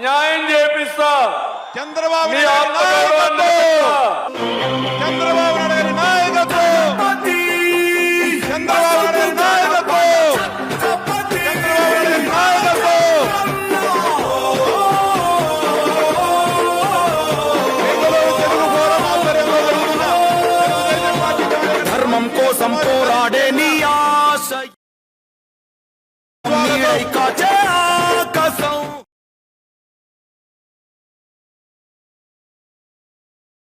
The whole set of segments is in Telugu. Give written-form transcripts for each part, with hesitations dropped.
న్యాయం చేపిస్తా. చంద్రబాబు నాయుడు నాయకత్వం, చంద్రబాబు నాయుడు గారి నాయకత్వం, చంద్రబాబు నాయుడు గారి నాయకత్వం, చంద్రబాబు నాయుడు గారి నాయకత్వం. తెలుగు ఫోరం ఆధ్వర్యంలో జరుగుతున్న తెలుగుదేశం పార్టీ ధర్మం కోసం పోరాడే నీ ఆశ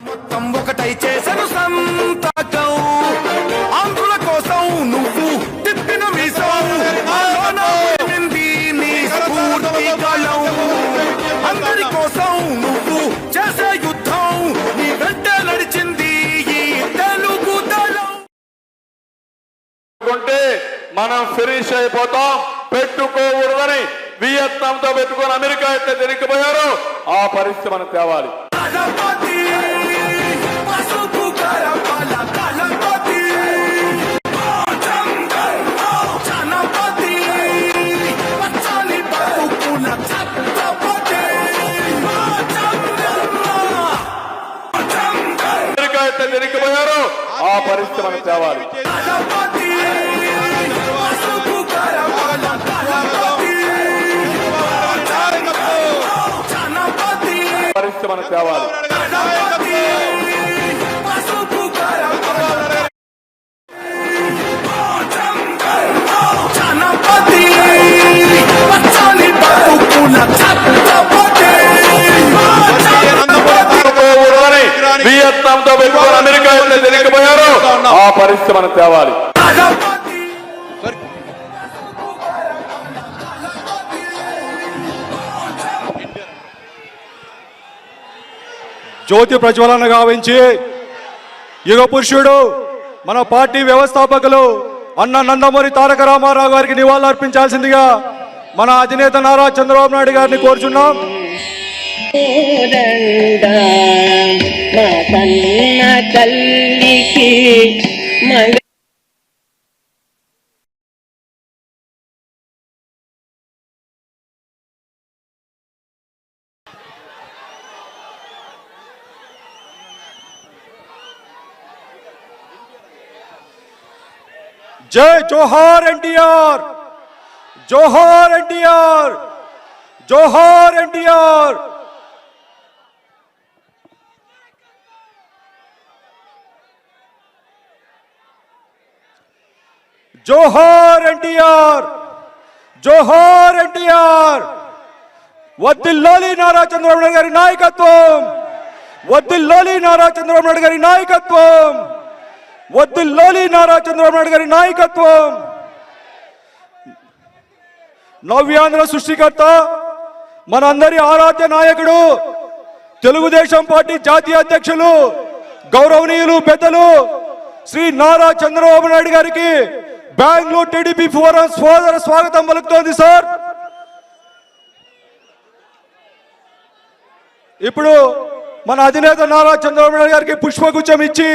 మొత్తం ఒకటై చేసను సంతకం. ఆంధ్రుల కోసం నువ్వు తిప్పిన మీసం, నీ స్ఫూర్తి కలం. అందరి కోసం నువ్వు చేసే యుద్ధం, నీ వెంట నడిచింది ఈ తెలుగు దళం. మనం ఫినిష్ అయిపోతాం. పెట్టుకోకూడదని వియత్నాంతో పెట్టుకొని అమెరికా ఎట్లా తిరిగిపోయారో ఆ పరిస్థితి మనం తేవాలి. అమెరికా ఎట్లా తిరిగిపోయారో ఆ పరిస్థితి మనం తేవాలి. పరిస్థితి మనం తేవాలి. వియత్నాంతో పెట్టుకొని అమెరికా ఎట్లా తిరిగిపోయారో ఆ పరిస్థితి మనం తేవాలి. జ్యోతి ప్రజ్వలన గావించి యుగ పురుషుడు మన పార్టీ వ్యవస్థాపకులు అన్న నందమూరి తారక రామారావు గారికి నివాళులర్పించాల్సిందిగా మన అధినేత నారా చంద్రబాబు నాయుడు గారిని కోరుచున్నాం. జై జోహార్ ఎన్టీఆర్, జోహార్ ఎన్టీఆర్, జోహార్ ఎన్టీఆర్. జోహార్ ఎన్టీఆర్, జోహార్ ఎన్టీఆర్. వద్దిల్లాలి నారా చంద్రబాబు నాయుడు గారి నాయకత్వం, వద్దిల్లాలి నారా చంద్రబాబు నాయుడు గారి నాయకత్వం, వద్దిల్లాలి నారా చంద్రబాబు నాయుడు గారి నాయకత్వం. నవ్యాంధ్ర సృష్టికర్త, మనందరి ఆరాధ్య నాయకుడు, తెలుగుదేశం పార్టీ జాతీయ అధ్యక్షులు గౌరవనీయులు పెద్దలు శ్రీ నారా చంద్రబాబు నాయుడు గారికి బెంగళూరు టీడీపీ ఫోరం సోదర స్వాగతం పలుకుతోంది. సార్, ఇప్పుడు మన అధినేత నారా చంద్రబాబు నాయుడు గారికి పుష్పగుచ్చం ఇచ్చి